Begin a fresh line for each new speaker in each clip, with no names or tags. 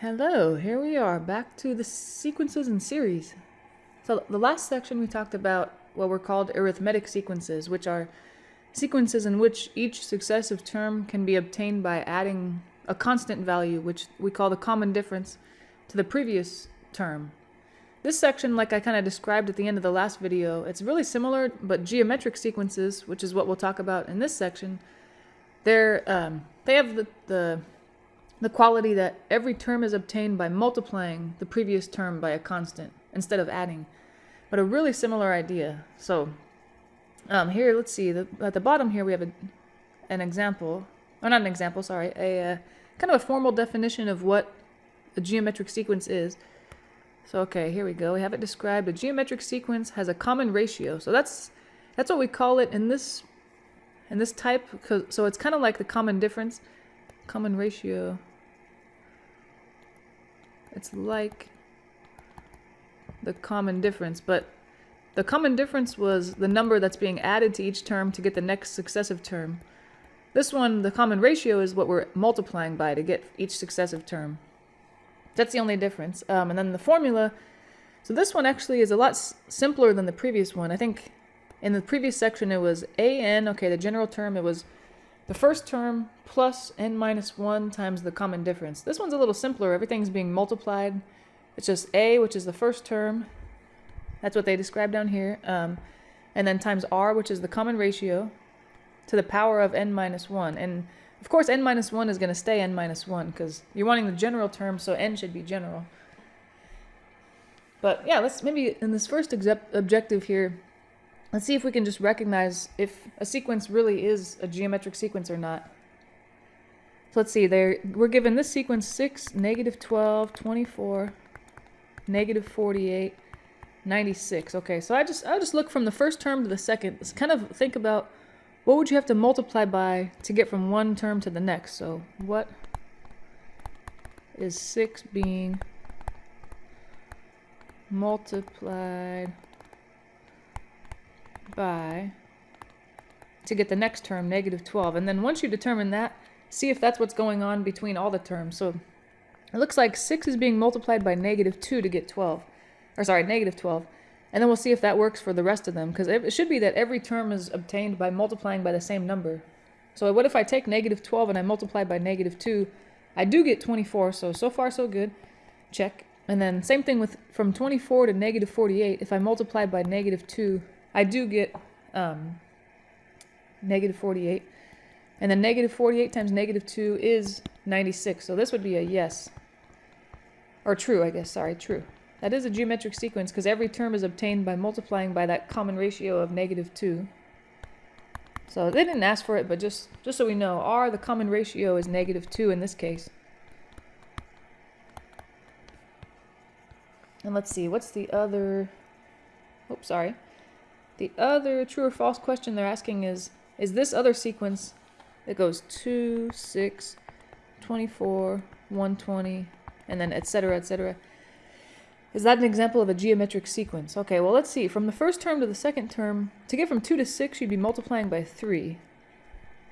Hello, here we are back to the sequences and series. So the last section we talked about what were called arithmetic sequences, which are sequences in which each successive term can be obtained by adding a constant value, which we call the common difference, to the previous term. This section, like I kind of described at the end of the last video, it's really similar, but geometric sequences, which is what we'll talk about in this section, they have the quality that every term is obtained by multiplying the previous term by a constant instead of adding, but a really similar idea. So here, let's see, at the bottom here we have an example, or not an example, sorry, a kind of a formal definition of what a geometric sequence is. So okay, here we go. We have it described. A geometric sequence has a common ratio. So that's what we call it in this type. So it's kind of like the common difference, common ratio. It's like the common difference, but the common difference was the number that's being added to each term to get the next successive term. This one, the common ratio, is what we're multiplying by to get each successive term. That's the only difference. And then the formula, so this one actually is a lot simpler than the previous one. I think in the previous section it was an, okay, the general term, it was the first term plus n minus 1 times the common difference. This one's a little simpler. Everything's being multiplied. It's just a, which is the first term. That's what they describe down here. And then times r, which is the common ratio, to the power of n minus 1. And of course, n minus 1 is going to stay n minus 1 because you're wanting the general term, so n should be general. But yeah, let's maybe in this first objective here, let's see if we can just recognize if a sequence really is a geometric sequence or not. So let's see, we're given this sequence 6, negative 12, 24, negative 48, 96. Okay, so I'll just look from the first term to the second. Let's kind of think about what would you have to multiply by to get from one term to the next. So what is 6 being multiplied by to get the next term, negative 12. And then once you determine that, see if that's what's going on between all the terms. So it looks like 6 is being multiplied by negative 2 to get 12. Or sorry, negative 12. And then we'll see if that works for the rest of them, because it should be that every term is obtained by multiplying by the same number. So what if I take negative 12 and I multiply by negative 2? I do get 24, so far so good. Check. And then same thing with from 24 to negative 48. If I multiply by negative 2, I do get negative 48. And then negative 48 times negative 2 is 96. So this would be a yes. Or true, I guess. Sorry, true. That is a geometric sequence because every term is obtained by multiplying by that common ratio of negative 2. So they didn't ask for it, but just so we know, r, the common ratio, is negative 2 in this case. And let's see, what's the other... Oops, sorry. The other true or false question they're asking is this other sequence that goes 2, 6, 24, 120, and then etc., etc., is that an example of a geometric sequence? Okay, well, let's see. From the first term to the second term, to get from 2 to 6, you'd be multiplying by 3.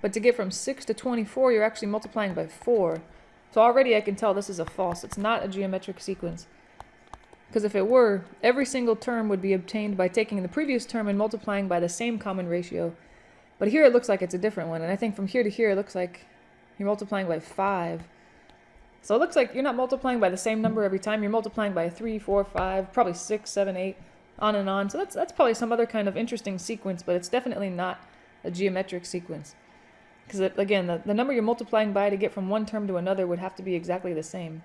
But to get from 6 to 24, you're actually multiplying by 4. So already I can tell this is a false. It's not a geometric sequence. Because if it were, every single term would be obtained by taking the previous term and multiplying by the same common ratio. But here it looks like it's a different one. And I think from here to here, it looks like you're multiplying by 5. So it looks like you're not multiplying by the same number every time. You're multiplying by 3, 4, 5, probably 6, 7, 8, on and on. So that's probably some other kind of interesting sequence, but it's definitely not a geometric sequence. Because, again, the number you're multiplying by to get from one term to another would have to be exactly the same.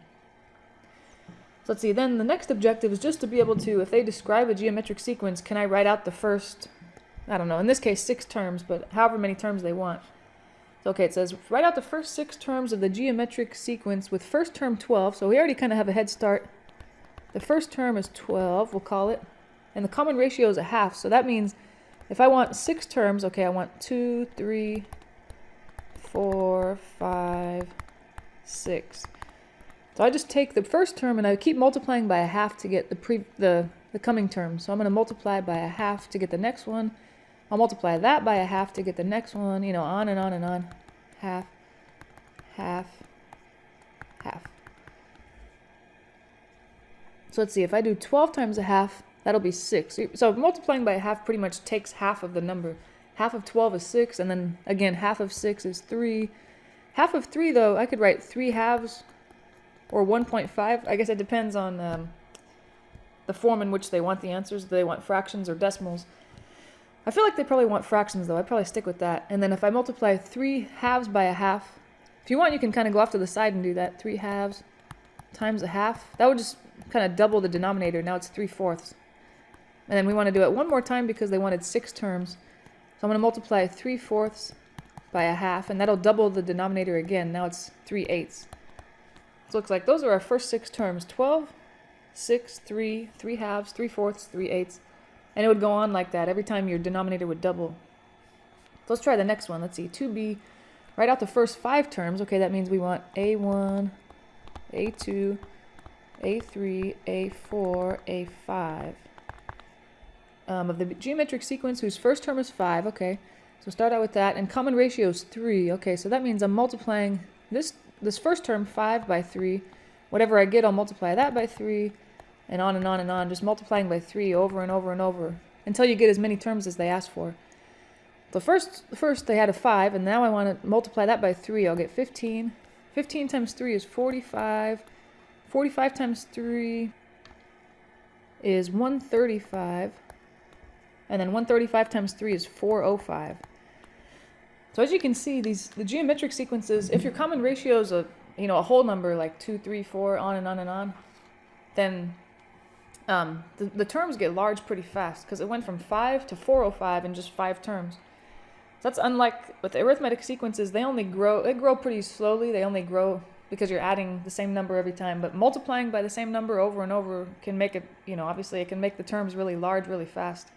So let's see, then the next objective is just to be able to, if they describe a geometric sequence, can I write out the first, I don't know, in this case 6 terms, but however many terms they want. Okay, it says, write out the first 6 terms of the geometric sequence with first term 12. So we already kind of have a head start. The first term is 12, we'll call it. And the common ratio is a half. So that means if I want 6 terms, okay, I want 2, 3, 4, 5, 6. So I just take the first term and I keep multiplying by a half to get the coming term. So I'm going to multiply by a half to get the next one. I'll multiply that by a half to get the next one, you know, on and on and on. Half, half, half. So let's see, if I do 12 times a half, that'll be 6. So multiplying by a half pretty much takes half of the number. Half of 12 is 6, and then again, half of 6 is 3. Half of 3, though, I could write 3 halves or 1.5. I guess it depends on the form in which they want the answers. Do they want fractions or decimals? I feel like they probably want fractions, though. I'd probably stick with that. And then if I multiply 3 halves by a half, if you want, you can kind of go off to the side and do that. 3 halves times a half. That would just kind of double the denominator. Now it's 3/4. And then we want to do it one more time because they wanted 6 terms. So I'm going to multiply 3/4 by a half, and that'll double the denominator again. Now it's 3/8. So it looks like those are our first 6 terms. 12, 6, 3, 3 halves, 3/4, 3/8. And it would go on like that. Every time your denominator would double. So let's try the next one. Let's see. 2b. Write out the first 5 terms. Okay, that means we want a1, a2, a3, a4, a5. Of the geometric sequence whose first term is 5. Okay, so start out with that. And common ratio is 3. Okay, so that means I'm multiplying this first term, 5, by 3. Whatever I get, I'll multiply that by 3. And on and on and on, just multiplying by 3 over and over and over until you get as many terms as they ask for. So first they had a 5, and now I want to multiply that by 3. I'll get 15. 15 times 3 is 45. 45 times 3 is 135. And then 135 times 3 is 405. So as you can see, the geometric sequences, if your common ratio is a whole number like 2, 3, 4, on and on and on, then the terms get large pretty fast because it went from 5 to 405 in just 5 terms. So that's unlike with the arithmetic sequences. They grow pretty slowly. They only grow because you're adding the same number every time. But multiplying by the same number over and over can make it, obviously it can make the terms really large really fast.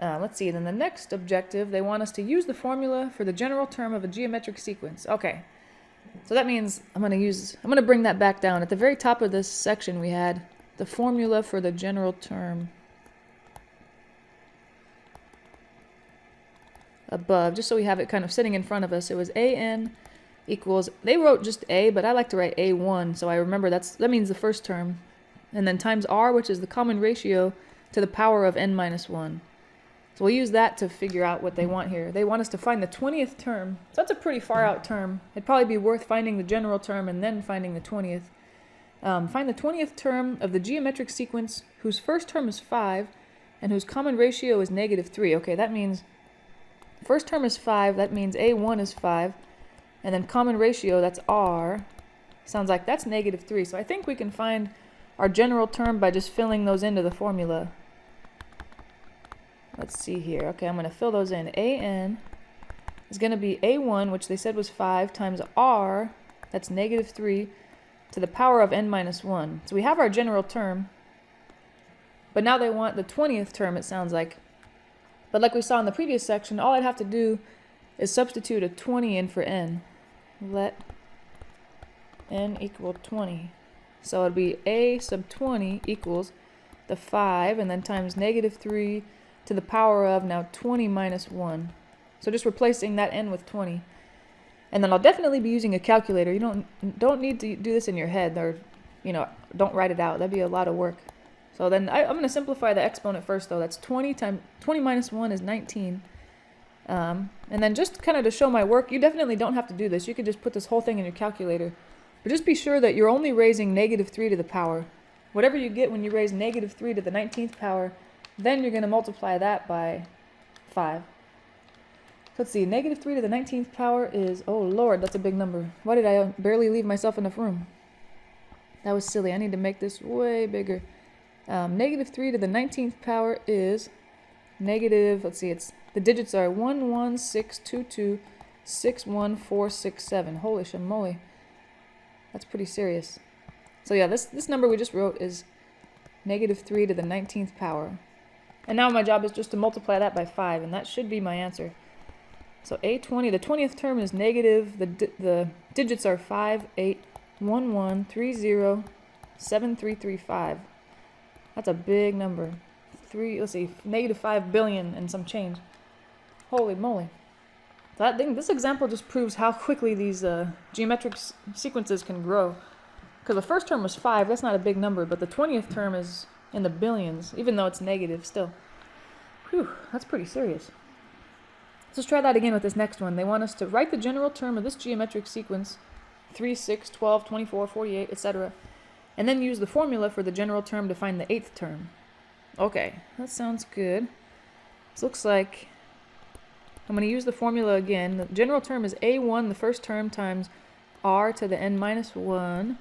Let's see, then the next objective, they want us to use the formula for the general term of a geometric sequence. Okay, so that means I'm going to bring that back down. At the very top of this section, we had the formula for the general term above, just so we have it kind of sitting in front of us. It was an equals, they wrote just a, but I like to write a1, so I remember that means the first term, and then times r, which is the common ratio to the power of n minus 1. So we'll use that to figure out what they want here. They want us to find the 20th term. So that's a pretty far out term. It'd probably be worth finding the general term and then finding the 20th. Find the 20th term of the geometric sequence whose first term is 5 and whose common ratio is -3. Okay, that means first term is 5. That means a1 is 5. And then common ratio, that's r. Sounds like that's -3. So I think we can find our general term by just filling those into the formula. Let's see here. Okay, I'm going to fill those in. An is going to be a1, which they said was 5, times r, that's -3, to the power of n minus 1. So we have our general term, but now they want the 20th term, it sounds like. But like we saw in the previous section, all I'd have to do is substitute a 20 in for n. Let n equal 20. So it'd be a sub 20 equals the 5, and then times -3 to the power of now 20 minus 1. So just replacing that n with 20. And then I'll definitely be using a calculator. You don't need to do this in your head, or don't write it out. That'd be a lot of work. So then I'm going to simplify the exponent first, though. That's 20 minus 1 is 19. And then just kind of to show my work, you definitely don't have to do this. You could just put this whole thing in your calculator. But just be sure that you're only raising -3 to the power. Whatever you get when you raise -3 to the 19th power, then you're going to multiply that by 5. Let's see, -3 to the 19th power is, oh lord, that's a big number. Why did I barely leave myself enough room? That was silly. I need to make this way bigger. -3 to the 19th power is let's see, the digits are 116226147. Holy shamoly. That's pretty serious. So yeah, this number we just wrote is -3 to the 19th power. And now my job is just to multiply that by 5, and that should be my answer. So a20, the 20th term is negative. The digits are 5811307335. That's a big number. Let's see, -5 billion and some change. Holy moly. This example just proves how quickly these geometric sequences can grow. because the first term was 5, that's not a big number, but the 20th term is in the billions, even though it's negative still. Whew, that's pretty serious. Let's try that again with this next one. They want us to write the general term of this geometric sequence, 3, 6, 12, 24, 48, etc., and then use the formula for the general term to find the 8th term. Okay, that sounds good. This looks like I'm going to use the formula again. The general term is a1, the first term, times r to the n minus 1.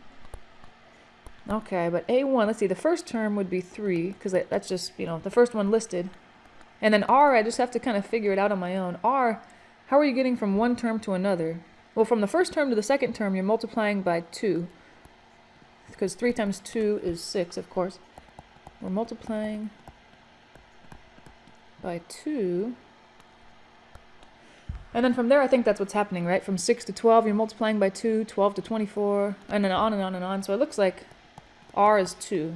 Okay, but a1, let's see, the first term would be 3, because that's just, you know, the first one listed. And then r, I just have to kind of figure it out on my own. R, how are you getting from one term to another? Well, from the first term to the second term, you're multiplying by 2. Because 3 times 2 is 6, of course. We're multiplying by 2. And then from there, I think that's what's happening, right? From 6 to 12, you're multiplying by 2, 12 to 24, and then on and on and on. So it looks like r is 2.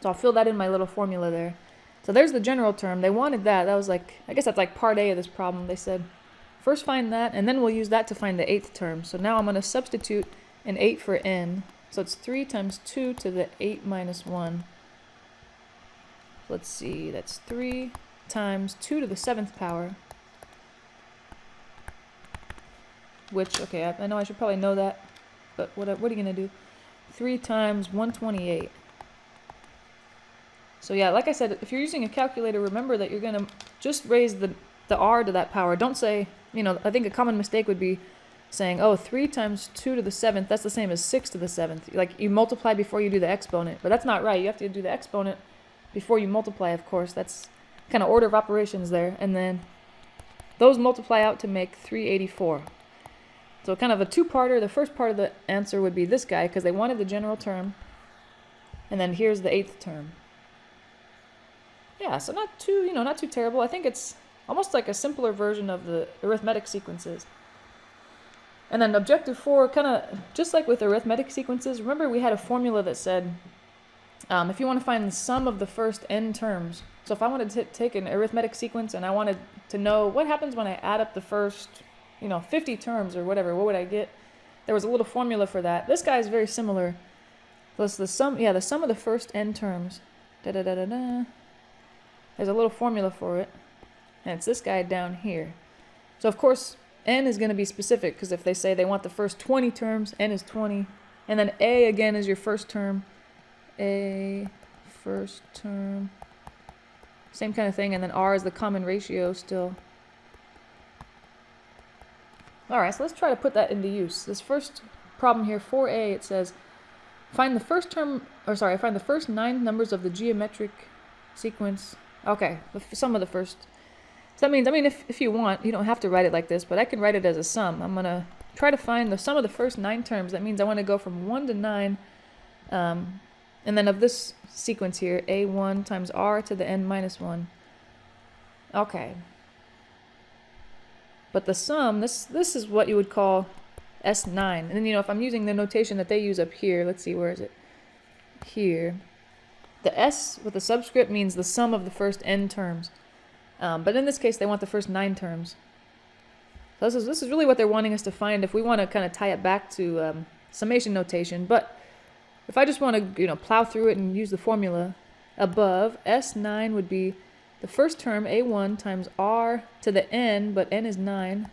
So I'll fill that in my little formula there. So there's the general term. They wanted that. That was like, I guess that's like part A of this problem. They said, first find that, and then we'll use that to find the 8th term. So now I'm going to substitute an 8 for n. So it's 3 times 2 to the 8 minus 1. Let's see, that's 3 times 2 to the 7th power. Which, okay, I know I should probably know that, but what are you going to do? 3 times 128. So yeah, like I said, if you're using a calculator, remember that you're going to just raise the r to that power. Don't say, you know, I think a common mistake would be saying, oh, 3 times 2 to the 7th, that's the same as 6 to the 7th. Like, you multiply before you do the exponent. But that's not right. You have to do the exponent before you multiply, of course. That's kind of order of operations there. And then those multiply out to make 384. So kind of a two-parter. The first part of the answer would be this guy, because they wanted the general term. And then here's the 8th term. Yeah, so not too terrible. I think it's almost like a simpler version of the arithmetic sequences. And then objective 4, kind of just like with arithmetic sequences, remember we had a formula that said if you want to find the sum of the first n terms. So if I wanted to take an arithmetic sequence and I wanted to know what happens when I add up the first, 50 terms or whatever, what would I get? There was a little formula for that. This guy is very similar. Plus the sum of the first n terms. There's a little formula for it, and it's this guy down here. So of course, n is going to be specific, because if they say they want the first 20 terms, n is 20. And then a, again, is your first term. A, first term. Same kind of thing, and then r is the common ratio still. Alright, so let's try to put that into use. This first problem here, 4a, it says, find the first 9 numbers of the geometric sequence. Okay, the sum of the first. So that means, if you want, you don't have to write it like this, but I can write it as a sum. I'm going to try to find the sum of the first 9 terms. That means I want to go from 1 to 9, and then of this sequence here, a1 times r to the n minus 1. Okay. But the sum, this is what you would call S9. And then, if I'm using the notation that they use up here, let's see, where is it? Here. The S with the subscript means the sum of the first n terms. But in this case, they want the first 9 terms. So this is really what they're wanting us to find if we want to kind of tie it back to summation notation. But if I just want to, plow through it and use the formula above, S9 would be the first term, a1 times r to the n, but n is 9,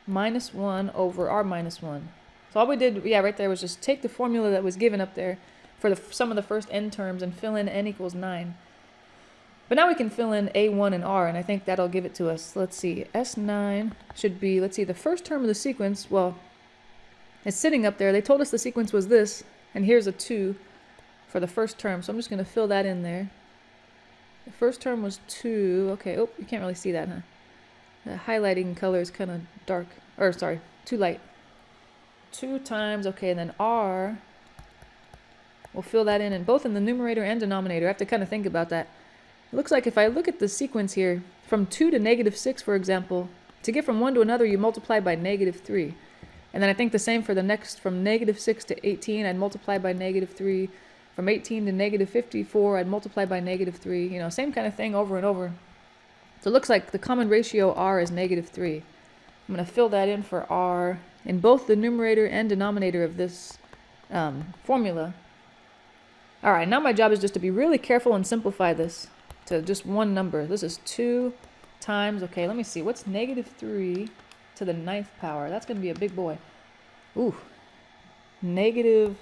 minus 1 over r minus 1. So all we did, right there, was just take the formula that was given up there for the sum of the first n terms and fill in n equals 9. But now we can fill in a1 and r, and I think that'll give it to us. Let's see, S9 should be, the first term of the sequence, well, it's sitting up there. They told us the sequence was this, and here's a 2 for the first term, so I'm just going to fill that in there. The first term was 2. Okay, oh, you can't really see that, huh? The highlighting color is kind of dark. Or, sorry, too light. 2 times, okay, and then r, we'll fill that in both in the numerator and denominator. I have to kind of think about that. It looks like if I look at the sequence here, from 2 to negative 6, for example, to get from one to another, you multiply by negative 3. And then I think the same for the next, from negative 6 to 18, I'd multiply by negative 3. From 18 to negative 54, I'd multiply by negative 3. Same kind of thing over and over. So it looks like the common ratio r is negative 3. I'm going to fill that in for r in both the numerator and denominator of this formula. All right, now my job is just to be really careful and simplify this to just one number. This is 2 times, okay, let me see. What's negative 3 to the 9th power? That's going to be a big boy. Ooh, negative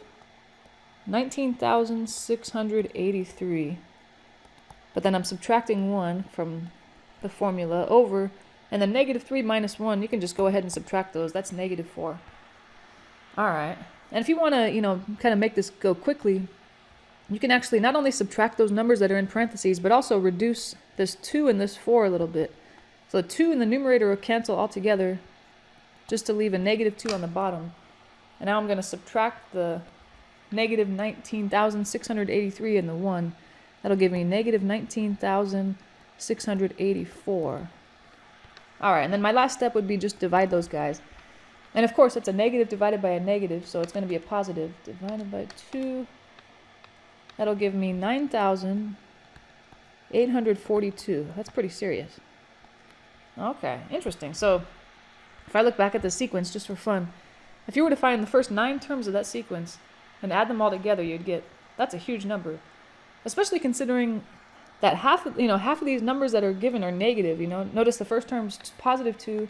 19,683. But then I'm subtracting 1 from the formula over, and then negative 3 minus 1, you can just go ahead and subtract those. That's negative 4. All right. And if you want to, kind of make this go quickly, you can actually not only subtract those numbers that are in parentheses, but also reduce this 2 and this 4 a little bit. So the 2 in the numerator will cancel altogether just to leave a negative 2 on the bottom. And now I'm going to subtract the negative 19,683 and the 1. That'll give me negative 19,684. All right, and then my last step would be just divide those guys. And of course, it's a negative divided by a negative, so it's going to be a positive. Divided by 2, that'll give me 9,842. That's pretty serious. Okay, interesting. So if I look back at the sequence just for fun, if you were to find the first 9 terms of that sequence and add them all together, you'd get, that's a huge number. Especially considering that half of these numbers that are given are negative. Notice the first term's positive 2,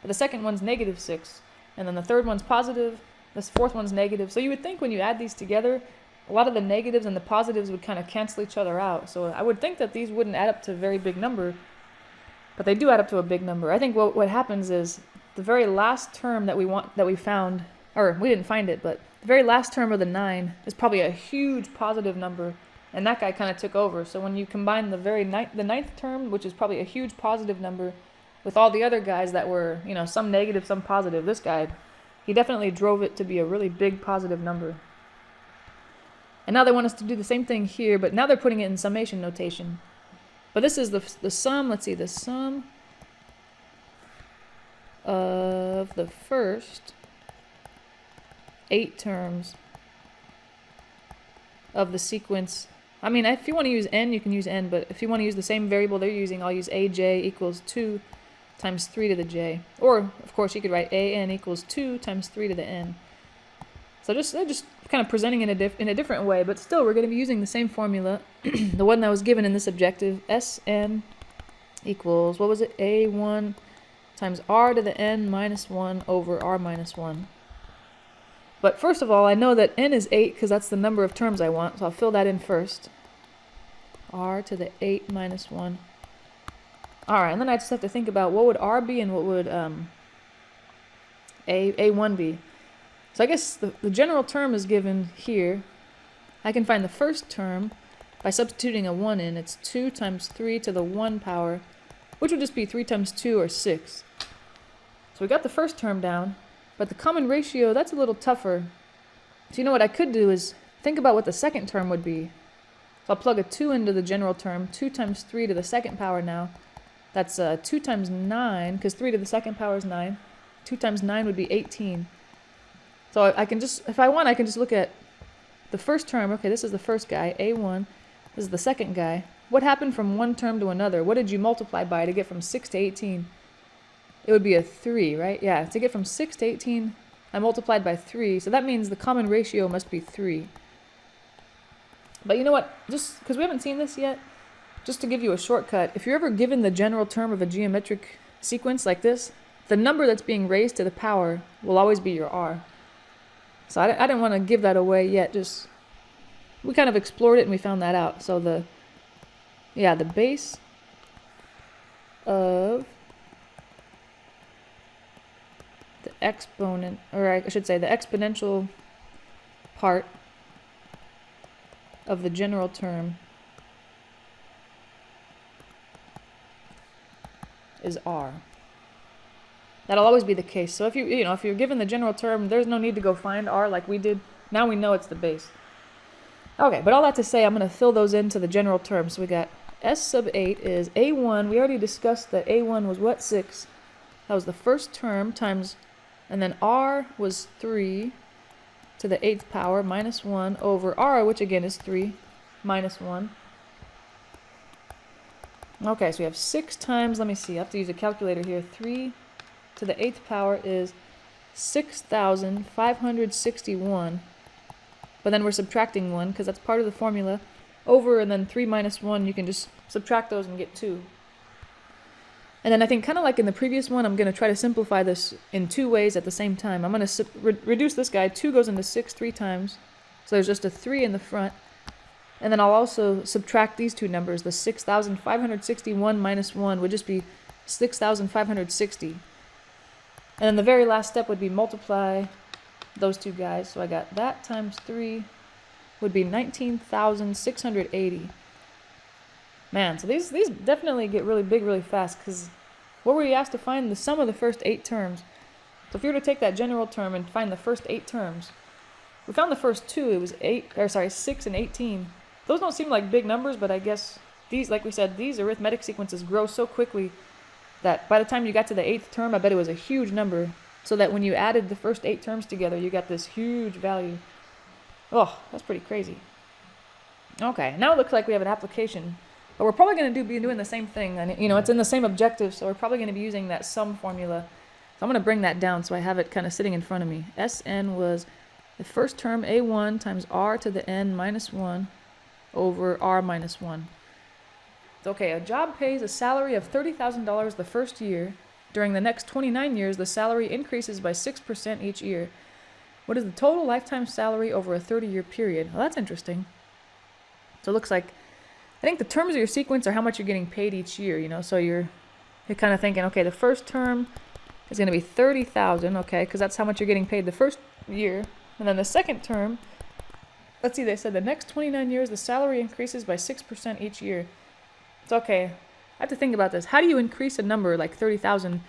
but the second one's negative 6, and then the third one's positive, the fourth one's negative. So you would think when you add these together, a lot of the negatives and the positives would kind of cancel each other out. So I would think that these wouldn't add up to a very big number, but they do add up to a big number. I think what happens is the very last term that we found, or we didn't find it, but the very last term of the 9 is probably a huge positive number. And that guy kind of took over. So when you combine the 9th term, which is probably a huge positive number, with all the other guys that were, some negative, some positive, this guy, he definitely drove it to be a really big positive number. And now they want us to do the same thing here, but now they're putting it in summation notation. But this is the sum, let's see, the sum of the first 8 terms of the sequence. I mean, if you want to use n, you can use n, but if you want to use the same variable they're using, I'll use aj equals 2 times 3 to the j. Or, of course, you could write an equals 2 times 3 to the n. So they're just kind of presenting it in a different way, but still we're going to be using the same formula, the one that was given in this objective. Sn equals, what was it, a1 times r to the n minus 1 over r minus 1. But first of all, I know that n is 8 because that's the number of terms I want, so I'll fill that in first. R to the 8 minus 1. Alright, and then I just have to think about what would r be and what would a1 be. So I guess the general term is given here. I can find the first term by substituting a 1 in. It's 2 times 3 to the 1 power, which would just be 3 times 2 or 6. So we got the first term down. But the common ratio, that's a little tougher. So what I could do is think about what the second term would be. So I'll plug a 2 into the general term. 2 times 3 to the second power now. That's 2 times 9, because 3 to the second power is 9. 2 times 9 would be 18. So I can just, if I want, I can just look at the first term. Okay, this is the first guy, a1. This is the second guy. What happened from one term to another? What did you multiply by to get from 6 to 18? It would be a 3, right? Yeah, to get from 6 to 18, I multiplied by 3. So that means the common ratio must be 3. But you know what? Just because we haven't seen this yet, just to give you a shortcut, if you're ever given the general term of a geometric sequence like this, the number that's being raised to the power will always be your r. So I didn't want to give that away yet. Just, we kind of explored it and we found that out. So the base of the exponent, or I should say the exponential part of the general term is r. That'll always be the case. So if if you're given the general term, there's no need to go find r like we did. Now we know it's the base. Okay, but all that to say, I'm going to fill those into the general term. So we got s sub 8 is a1. We already discussed that a1 was what? 6. That was the first term times, and then r was 3 to the 8th power minus 1 over r, which again is 3 minus 1. Okay, so we have 6 times, let me see, I have to use a calculator here. 3 to the 8th power is 6,561 but then we're subtracting 1 because that's part of the formula, over, and then 3 minus 1, you can just subtract those and get 2. And then I think kind of like in the previous one, I'm going to try to simplify this in 2 ways at the same time. I'm going to reduce this guy. 2 goes into 6 3 times, so there's just a 3 in the front. And then I'll also subtract these two numbers. The 6,561 minus 1 would just be 6,560. And then the very last step would be multiply those two guys. So I got that times 3 would be 19,680. Man, so these definitely get really big really fast, because what were you asked to find? The sum of the first 8 terms. So if you were to take that general term and find the first 8 terms, we found the first 2. It was 6 and 18. Those don't seem like big numbers, but I guess these, like we said, these arithmetic sequences grow so quickly that by the time you got to the 8th term, I bet it was a huge number. So that when you added the first 8 terms together, you got this huge value. Oh, that's pretty crazy. Okay, now it looks like we have an application. But we're probably going to be doing the same thing. And, it's in the same objective, so we're probably going to be using that sum formula. So I'm going to bring that down so I have it kind of sitting in front of me. Sn was the first term, a1 times r to the n minus 1 over r minus 1. Okay, a job pays a salary of $30,000 the first year. During the next 29 years, the salary increases by 6% each year. What is the total lifetime salary over a 30-year period? Well, that's interesting. So it looks like, I think the terms of your sequence are how much you're getting paid each year, so you're kind of thinking, okay, the first term is going to be 30,000, okay, because that's how much you're getting paid the first year. And then the second term, let's see, they said the next 29 years, the salary increases by 6% each year. It's okay. I have to think about this. How do you increase a number like 30,000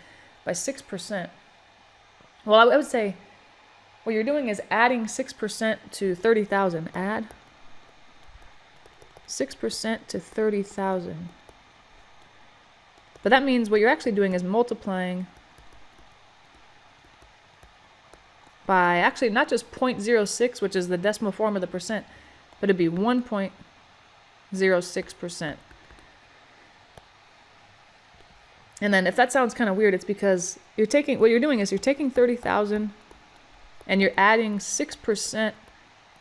by 6%? Well, I would say what you're doing is adding 6% to 30,000. Add 6% to 30,000. But that means what you're actually doing is multiplying by actually not just 0.06, which is the decimal form of the percent, but it'd be 1.06%. And then if that sounds kind of weird, it's because what you're doing is you're taking 30,000 and you're adding 6%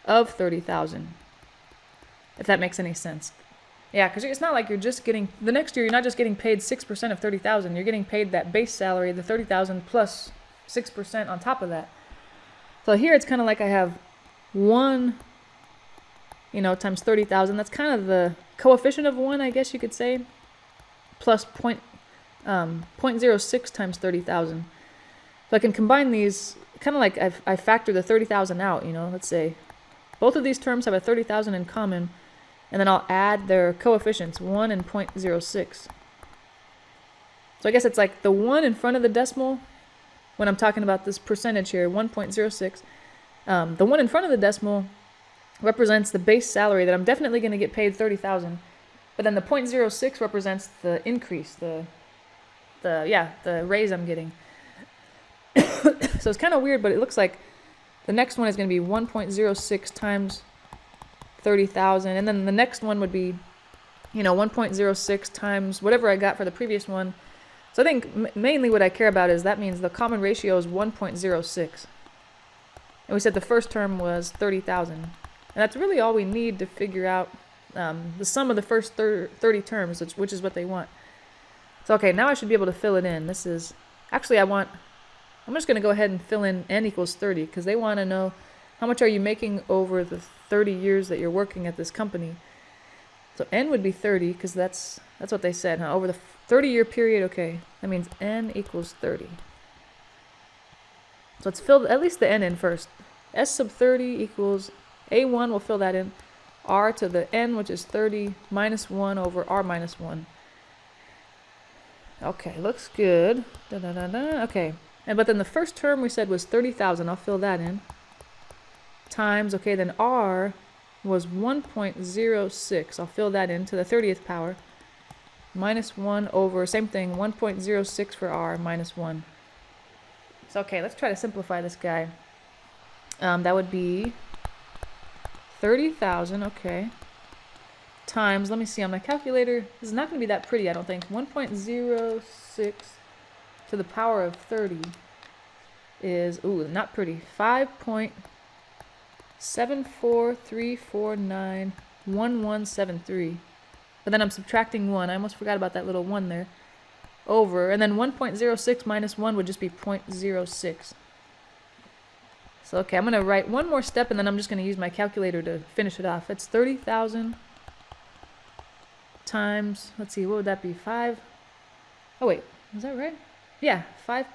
of 30,000. If that makes any sense. Yeah, because it's not like you're just getting, the next year you're not just getting paid 6% of 30,000, you're getting paid that base salary, the 30,000 plus 6% on top of that. So here it's kind of like I have 1, times 30,000. That's kind of the coefficient of 1, I guess you could say, plus 0.06 times 30,000. So I can combine these, kind of like I factor the 30,000 out, let's say. Both of these terms have a 30,000 in common, and then I'll add their coefficients, 1 and 0.06. So I guess it's like the 1 in front of the decimal, when I'm talking about this percentage here, 1.06. The 1 in front of the decimal represents the base salary that I'm definitely going to get paid 30,000. But then the 0.06 represents the increase, the raise I'm getting. So it's kind of weird, but it looks like the next one is going to be 1.06 times 30,000, and then the next one would be, 1.06 times whatever I got for the previous one. So I think mainly what I care about is that means the common ratio is 1.06. And we said the first term was 30,000. And that's really all we need to figure out the sum of the first 30 terms, which is what they want. So okay, now I should be able to fill it in. This is, actually I'm just going to go ahead and fill in n equals 30, because they want to know how much are you making over the 30 years that you're working at this company. So n would be 30, because that's what they said, huh? Over the 30-year period, okay, that means n equals 30. So let's fill at least the n in first. S sub 30 equals a1, we'll fill that in, r to the n, which is 30, minus 1 over r minus 1. Okay, looks good. Okay, but then the first term we said was 30,000. I'll fill that in. Times, okay, then r was 1.06. I'll fill that in to the 30th power. Minus 1 over, same thing, 1.06 for r, minus 1. So, okay, let's try to simplify this guy. That would be 30,000, okay, times, let me see on my calculator, this is not going to be that pretty, I don't think. 1.06 to the power of 30 is, ooh, not pretty, 5.0 .7434911173. But then I'm subtracting 1. I almost forgot about that little 1 there. Over. And then 1.06 minus 1 would just be 0.06. So, okay, I'm going to write one more step, and then I'm just going to use my calculator to finish it off. It's 30,000 times, let's see, what would that be? 5. Oh, wait, is that right? Yeah, 5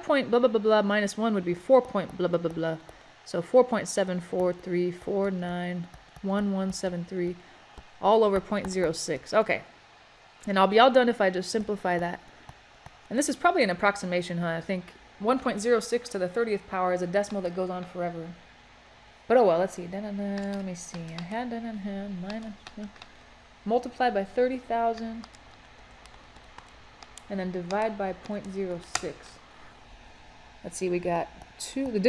point blah, blah, blah, blah, minus 1 would be 4 point blah, blah, blah, blah. So 4.7434911173 all over 0.06. Okay. And I'll be all done if I just simplify that. And this is probably an approximation, huh? I think 1.06 to the 30th power is a decimal that goes on forever. But oh well, let's see. Let me see. I had minus multiplied by 30,000 and then divide by 0.06. Let's see, we got the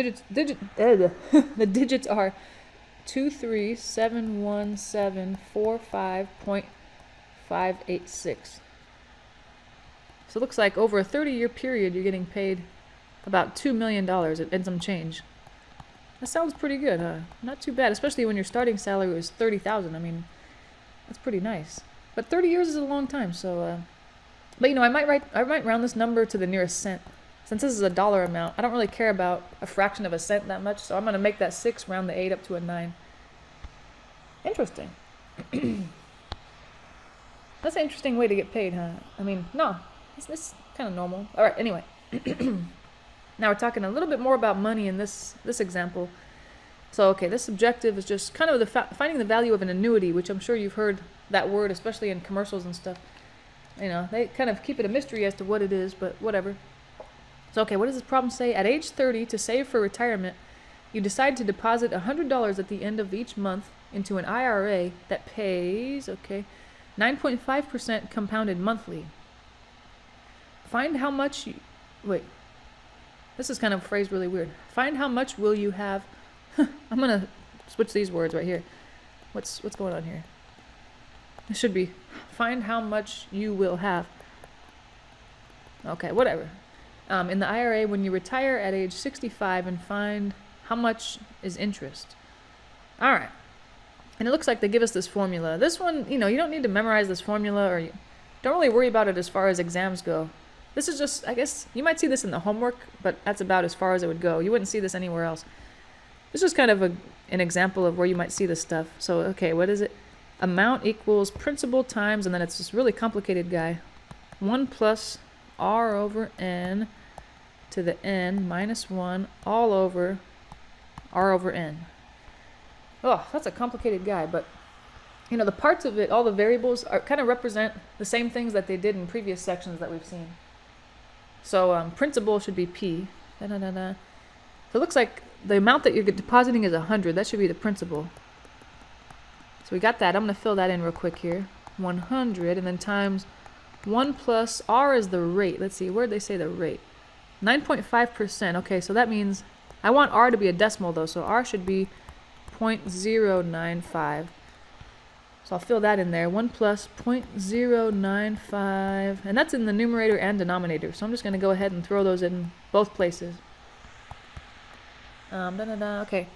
digits are 2371745.586. So it looks like over a 30-year period you're getting paid about $2 million and some change. That sounds pretty good, huh? Not too bad, especially when your starting salary was $30,000. I mean, that's pretty nice. But 30 years is a long time, so but you know, I might round this number to the nearest cent. Since this is a dollar amount, I don't really care about a fraction of a cent that much, so I'm going to make that 6, round the 8 up to a 9. Interesting. That's an interesting way to get paid, huh? I mean, no, it's kind of normal. All right, anyway. Now we're talking a little bit more about money in this example. So, okay, this objective is just kind of finding the value of an annuity, which I'm sure you've heard that word, especially in commercials and stuff. You know, they kind of keep it a mystery as to what it is, but whatever. So, okay, what does this problem say? At age 30, to save for retirement, you decide to deposit $100 at the end of each month into an IRA that pays, 9.5% compounded monthly. Find how much wait, this is kind of phrased really weird. Find how much will you have, I'm going to switch these words right here. What's going on here? It should be, find how much you will have. Okay, whatever. In the IRA when you retire at age 65 and find how much is interest. All right. And it looks like they give us this formula. This one, you know, you don't need to memorize this formula, or you don't really worry about it as far as exams go. This is just, I guess, you might see this in the homework, but that's about as far as it would go. You wouldn't see this anywhere else. This is kind of an example of where you might see this stuff. So, okay, what is it? Amount equals principal times, and then it's this really complicated guy. 1 plus r over n to the n minus 1 all over r over n. Oh, that's a complicated guy, but you know, the parts of it, all the variables are kind of represent the same things that they did in previous sections that we've seen. So principal should be p. So it looks like the amount that you're depositing is 100. That should be the principal. So we got that. I'm going to fill that in real quick here. 100 and then times 1 plus r is the rate. Let's see, where did they say the rate? 9.5%. Okay, so that means I want r to be a decimal though, so r should be 0.095. So I'll fill that in there. 1 plus 0.095. And that's in the numerator and denominator. So I'm just going to go ahead and throw those in both places. Okay.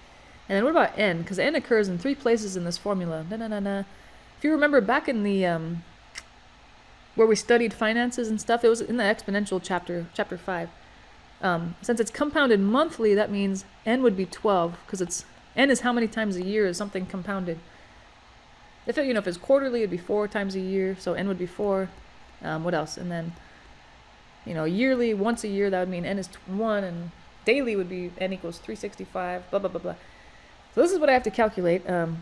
And then what about n? Because n occurs in 3 places in this formula. If you remember back in the where we studied finances and stuff, it was in the exponential chapter 5. Since it's compounded monthly, that means n would be 12, because n is how many times a year is something compounded. If it's quarterly, it'd be 4 times a year, so n would be 4. What else? And then, yearly, once a year, that would mean n is 1, and daily would be n equals 365, blah, blah, blah, blah. So this is what I have to calculate. So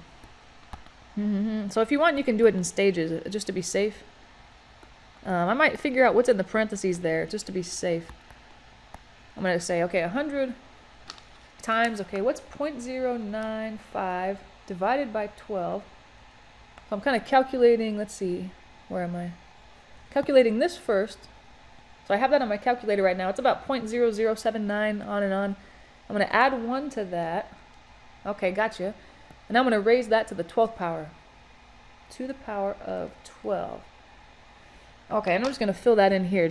if you want, you can do it in stages, just to be safe. I might figure out what's in the parentheses there, just to be safe. I'm going to say, okay, 100 times, what's 0.095 divided by 12? So I'm kind of calculating, let's see, where am I? Calculating this first. So I have that on my calculator right now. It's about 0.0079, on and on. I'm going to add 1 to that. Okay, gotcha. And now I'm going to raise that to the 12th power. To the power of 12. Okay, and I'm just going to fill that in here.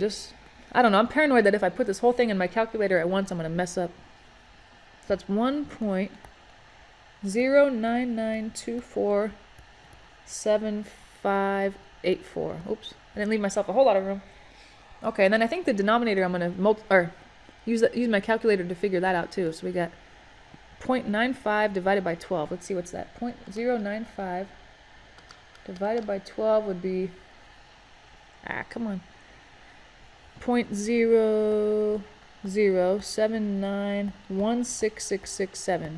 I don't know, I'm paranoid that if I put this whole thing in my calculator at once, I'm going to mess up. So that's 1.095 0.99247584. Oops, I didn't leave myself a whole lot of room. Okay, and then I think the denominator I'm gonna use my calculator to figure that out too. So we got 0.95 divided by 12. Let's see what's that. 0.095 divided by 12 would be, come on, 0.0079166667.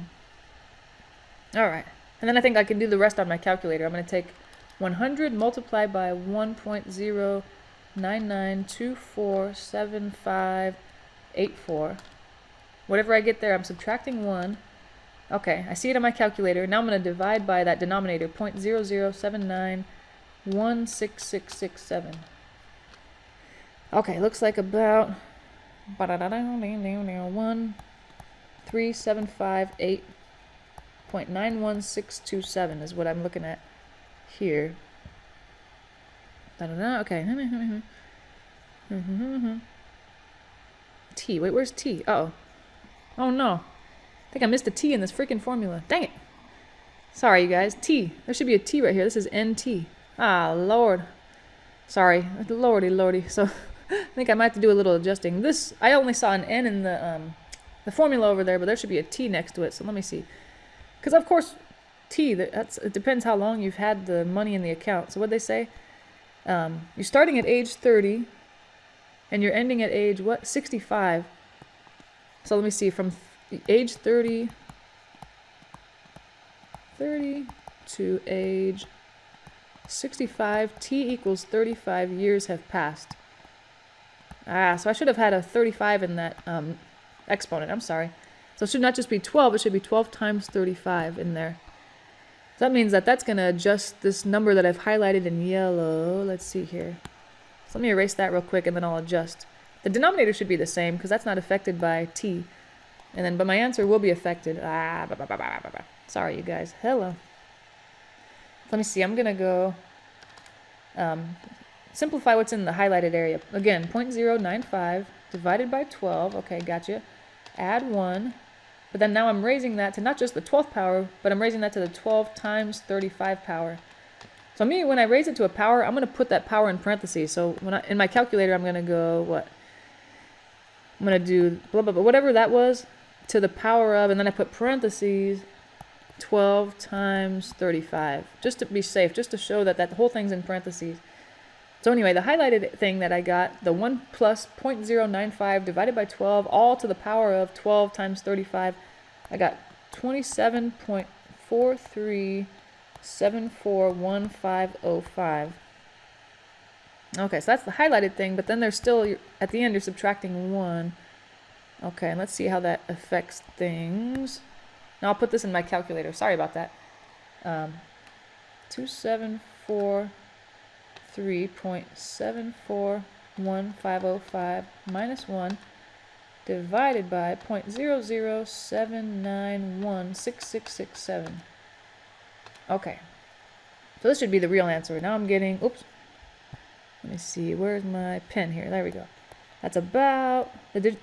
All right, and then I think I can do the rest on my calculator. I'm going to take 100 multiplied by 1.09247584. Whatever I get there, I'm subtracting 1. Okay, I see it on my calculator. Now I'm going to divide by that denominator, 0.0079166667. Okay, looks like about 13758.91627 is what I'm looking at here. Okay. T. Wait, where's T? Uh-oh. Oh no. I think I missed a T in this freaking formula. Dang it. Sorry, you guys. T. There should be a T right here. This is NT. Ah, Lord. Sorry. Lordy. So I think I might have to do a little adjusting. This, I only saw an N in the formula over there, but there should be a T next to it. So let me see. Because, of course, T, it depends how long you've had the money in the account. So what'd they say? You're starting at age 30, and you're ending at age, 65. So let me see. From age 30 to age 65, T equals 35 years have passed. So I should have had a 35 in that exponent. I'm sorry. So it should not just be 12, it should be 12 times 35 in there. So that means that that's going to adjust this number that I've highlighted in yellow. Let's see here. So let me erase that real quick and then I'll adjust. The denominator should be the same because that's not affected by T. And then, but my answer will be affected. Sorry, you guys. Hello. Let me see. I'm going to go simplify what's in the highlighted area. Again, 0.095 divided by 12. Okay, gotcha. Add 1. But then now I'm raising that to not just the 12th power, but I'm raising that to the 12 times 35 power. So when I raise it to a power, I'm going to put that power in parentheses. So in my calculator, I'm going to go, what? I'm going to do blah, blah, blah, whatever that was, to the power of, and then I put parentheses, 12 times 35, just to be safe, just to show that that whole thing's in parentheses. So anyway, the highlighted thing that I got, the 1 plus 0.095 divided by 12, all to the power of 12 times 35, I got 27.43741505. Okay, so that's the highlighted thing, but then there's still, at the end, you're subtracting 1. Okay, and let's see how that affects things. Now I'll put this in my calculator. Sorry about that. 2743.741505 minus 1 divided by 0.007916667. Okay. So this should be the real answer. Now I'm getting, oops. Let me see, where's my pen here? There we go. That's about, the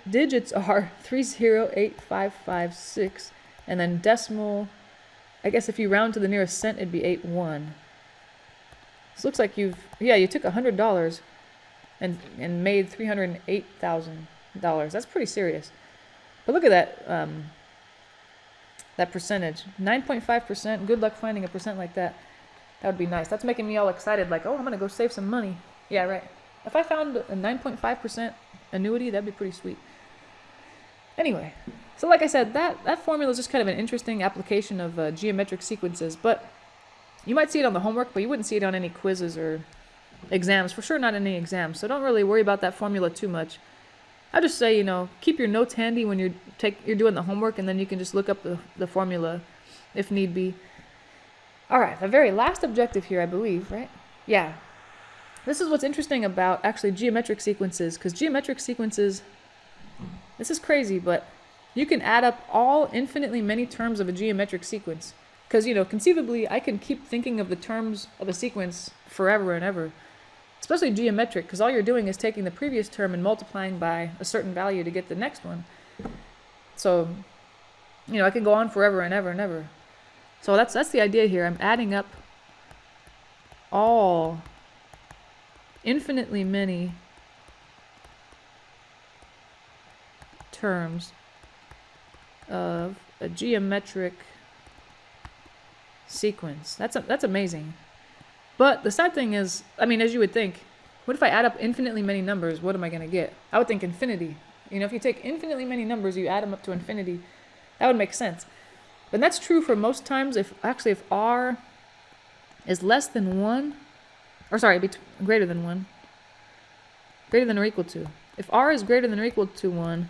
digits are 308556, and then decimal, I guess if you round to the nearest cent, it'd be 81. This looks like you took $100 and made $308,000. That's pretty serious. But look at that, that percentage, 9.5%. Good luck finding a percent like that. That would be nice. That's making me all excited, like, oh, I'm gonna go save some money. Yeah, right. If I found a 9.5% annuity, that'd be pretty sweet. Anyway, so like I said, that formula is just kind of an interesting application of geometric sequences, but you might see it on the homework, but you wouldn't see it on any quizzes or exams, for sure not any exams, so don't really worry about that formula too much. I'll just say, keep your notes handy when you're doing the homework, and then you can just look up the formula if need be. All right, the very last objective here, I believe, right? Yeah. This is what's interesting about actually geometric sequences, because geometric sequences, this is crazy, but you can add up all infinitely many terms of a geometric sequence. Because, conceivably, I can keep thinking of the terms of a sequence forever and ever. Especially geometric, because all you're doing is taking the previous term and multiplying by a certain value to get the next one. So, You know, I can go on forever and ever and ever. So that's the idea here. I'm adding up all infinitely many terms of a geometric sequence. That's amazing. But the sad thing is, I mean, as you would think, what if I add up infinitely many numbers? What am I going to get? I would think infinity. You know, if you take infinitely many numbers, you add them up to infinity, that would make sense. But that's true for most times. If r is less than 1, or sorry, greater than 1, greater than or equal to. If r is greater than or equal to 1,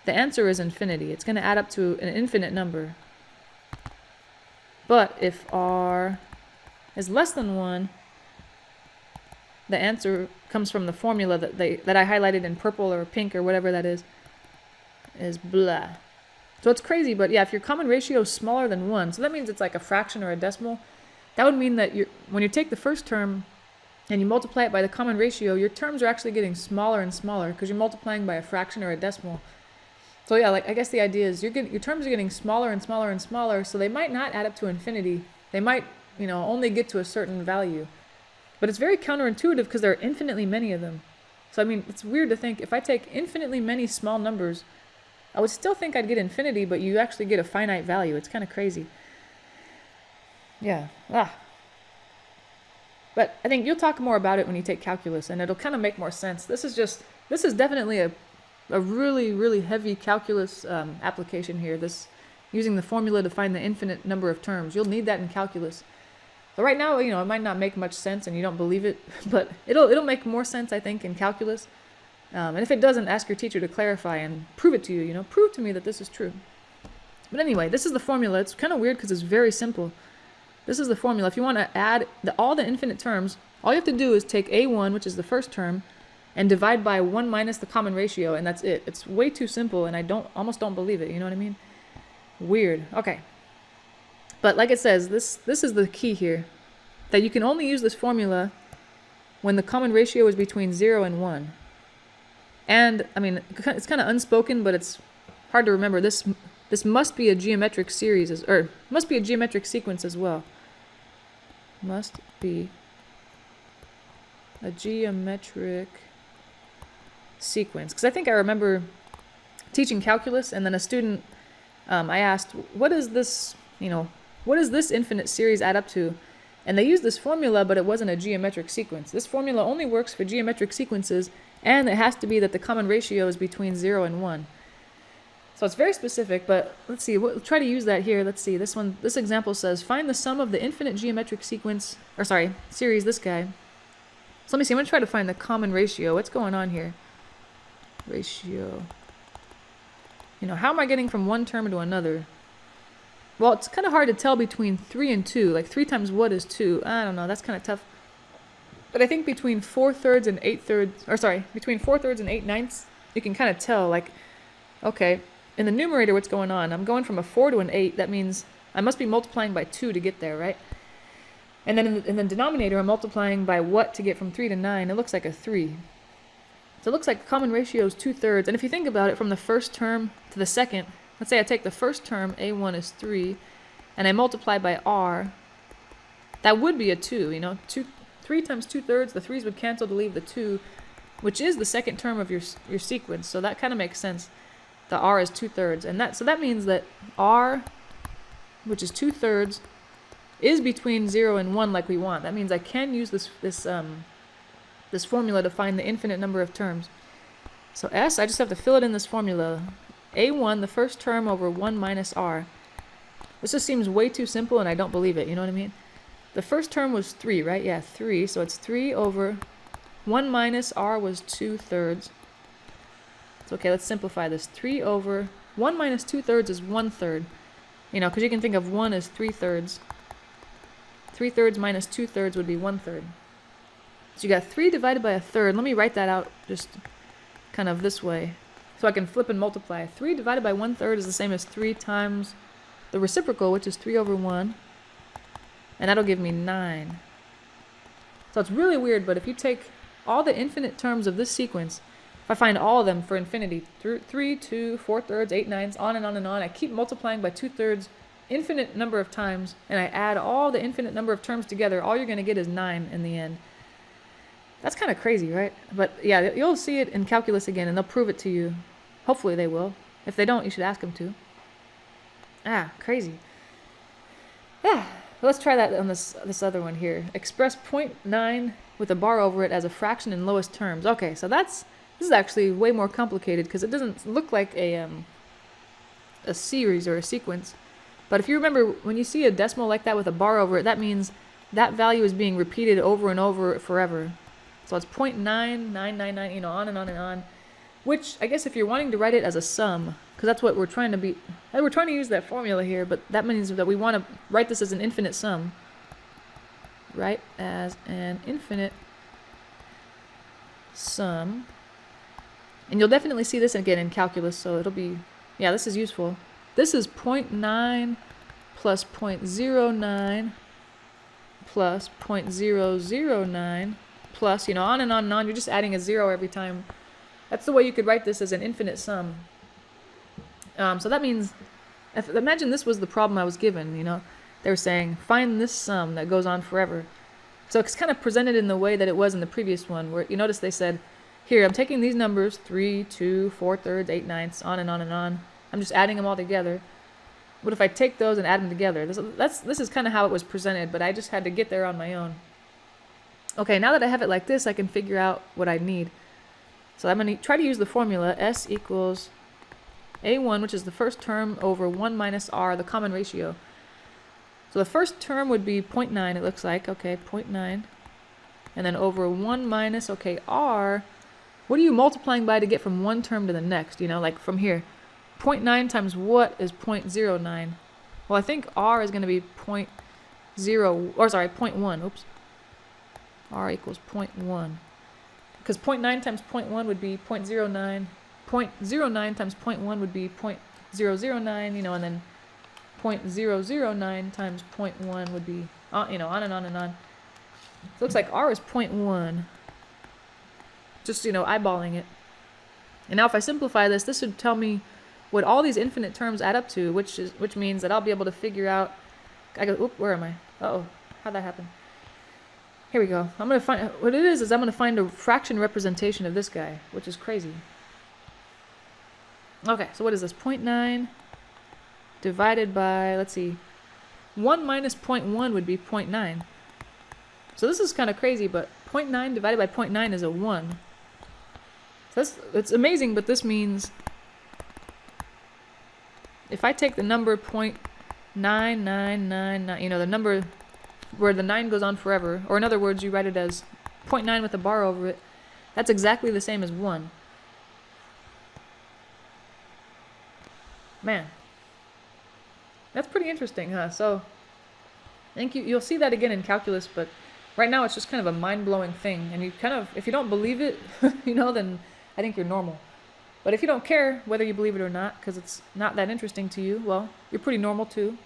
the answer is infinity. It's going to add up to an infinite number. But if r is less than 1, the answer comes from the formula that I highlighted in purple or pink or whatever that is blah. So it's crazy, but yeah, if your common ratio is smaller than 1, so that means it's like a fraction or a decimal, that would mean that when you take the first term and you multiply it by the common ratio, your terms are actually getting smaller and smaller because you're multiplying by a fraction or a decimal. So yeah, like I guess the idea is your terms are getting smaller and smaller and smaller, so they might not add up to infinity. They might, you know, only get to a certain value. But it's very counterintuitive because there are infinitely many of them. So I mean, it's weird to think if I take infinitely many small numbers, I would still think I'd get infinity, but you actually get a finite value. It's kind of crazy. Yeah. But I think you'll talk more about it when you take calculus, and it'll kind of make more sense. This is definitely a really, really heavy calculus application here. This using the formula to find the infinite number of terms. You'll need that in calculus. But right now, you know, it might not make much sense and you don't believe it, but it'll make more sense, I think, in calculus. And if it doesn't, ask your teacher to clarify and prove it to you, you know, prove to me that this is true. But anyway, this is the formula. It's kind of weird because it's very simple. This is the formula. If you want to add all the infinite terms, all you have to do is take a1, which is the first term, and divide by 1 minus the common ratio, and that's it. It's way too simple, and I almost don't believe it, you know what I mean? Weird. Okay. But like it says, this is the key here, that you can only use this formula when the common ratio is between 0 and 1. And, I mean, it's kind of unspoken, but it's hard to remember. This must be a geometric series, or must be a geometric sequence as well. Must be a geometric sequence. Because I think I remember teaching calculus, and then a student, I asked, what is this infinite series add up to? And they used this formula, but it wasn't a geometric sequence. This formula only works for geometric sequences, and it has to be that the common ratio is between 0 and 1. So it's very specific, but let's see, we'll try to use that here. Let's see, this example says, find the sum of the infinite geometric series, this guy. So let me see, I'm going to try to find the common ratio. What's going on here? Ratio. You know, how am I getting from one term to another? Well, it's kind of hard to tell between 3 and 2. Like 3 times what is 2? I don't know, that's kind of tough. But I think between 4/3 and 8/3, between 4/3 and 8/9, you can kind of tell, like, okay, in the numerator, what's going on? I'm going from a 4 to an 8. That means I must be multiplying by 2 to get there, right? And then in the denominator, I'm multiplying by what to get from 3 to 9? It looks like a 3. So it looks like the common ratio is 2/3. And if you think about it, from the first term to the second, let's say I take the first term, a1 is 3, and I multiply by r, that would be a 2, you know? 3 times 2/3, the 3's would cancel to leave the 2, which is the second term of your sequence, so that kind of makes sense. The r is 2/3, and that means that r, which is 2/3, is between 0 and 1 like we want. That means I can use this formula to find the infinite number of terms. So s, I just have to fill it in this formula. a1, the first term, over 1 minus r. This just seems way too simple, and I don't believe it, you know what I mean? The first term was 3, right? Yeah, 3, so it's 3 over 1 minus r was 2/3. So okay, let's simplify this. 3 over 1 minus 2/3 is 1/3. You know, because you can think of 1 as 3/3. 3/3 minus 2/3 would be 1/3. So you got 3 divided by 1/3. Let me write that out just kind of this way, so I can flip and multiply. 3 divided by 1/3 is the same as 3 times the reciprocal, which is 3 over 1. And that'll give me 9. So it's really weird, but if you take all the infinite terms of this sequence If I find all of them for infinity, 3, 2, 4/3, 8/9, on and on and on, I keep multiplying by 2/3 infinite number of times, and I add all the infinite number of terms together, all you're going to get is 9 in the end. That's kind of crazy, right? But yeah, you'll see it in calculus again, and they'll prove it to you. Hopefully they will. If they don't, you should ask them to. Crazy. Yeah, let's try that on this other one here. Express 0.9 with a bar over it as a fraction in lowest terms. Okay, so this is actually way more complicated because it doesn't look like a series or a sequence. But if you remember, when you see a decimal like that with a bar over it, that means that value is being repeated over and over forever. So it's 0.9999, on and on and on. Which, I guess if you're wanting to write it as a sum, because that's what we're trying to be, we're trying to use that formula here, but that means that we want to write this as an infinite sum. Write as an infinite sum. And you'll definitely see this again in calculus, so it'll be, yeah, this is useful. This is 0.9 plus 0.09 plus 0.009 plus, on and on and on. You're just adding a 0 every time. That's the way you could write this as an infinite sum. So that means, imagine this was the problem I was given, They were saying, find this sum that goes on forever. So it's kind of presented in the way that it was in the previous one, where you notice they said, here, I'm taking these numbers, 3, 2, 4/3, 8/9, on and on and on. I'm just adding them all together. What if I take those and add them together? This is kind of how it was presented, but I just had to get there on my own. Okay, now that I have it like this, I can figure out what I need. So I'm going to try to use the formula S equals A1, which is the first term, over 1 minus R, the common ratio. So the first term would be 0.9, it looks like. Okay, 0.9. And then over 1 minus, okay, R. What are you multiplying by to get from one term to the next? Like from here. 0.9 times what is 0.09? Well, I think R is going to be 0.1. Oops. R equals 0.1. Because 0.9 times 0.1 would be 0.09. 0.09 times 0.1 would be 0.009, and then 0.009 times 0.1 would be, on and on and on. So it looks like R is 0.1. Just, eyeballing it. And now if I simplify this would tell me what all these infinite terms add up to, which means that I'll be able to figure out, where am I? Uh-oh, how'd that happen? Here we go. I'm going to find, what it is I'm going to find a fraction representation of this guy, which is crazy. Okay, so what is this? 0.9 divided by, let's see, 1 minus 0.1 would be 0.9. So this is kind of crazy, but 0.9 divided by 0.9 is a 1. So it's amazing, but this means if I take the number 0.9999, the number where the 9 goes on forever, or in other words, you write it as 0.9 with a bar over it, that's exactly the same as 1. Man, that's pretty interesting, huh? So I think you'll see that again in calculus, but right now it's just kind of a mind-blowing thing, and if you don't believe it, then I think you're normal. But if you don't care whether you believe it or not, because it's not that interesting to you, well, you're pretty normal too.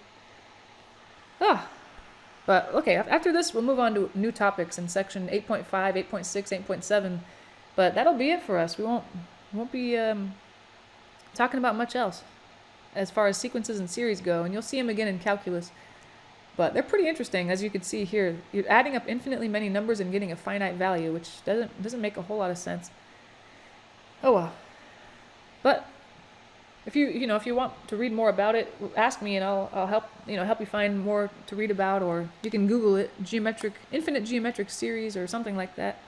But okay, after this, we'll move on to new topics in section 8.5, 8.6, 8.7. But that'll be it for us. We won't be talking about much else as far as sequences and series go, and you'll see them again in calculus. But they're pretty interesting, as you can see here. You're adding up infinitely many numbers and getting a finite value, which doesn't make a whole lot of sense. Oh well. But if you want to read more about it, ask me and I'll help you find more to read about, or you can Google it, infinite geometric series or something like that.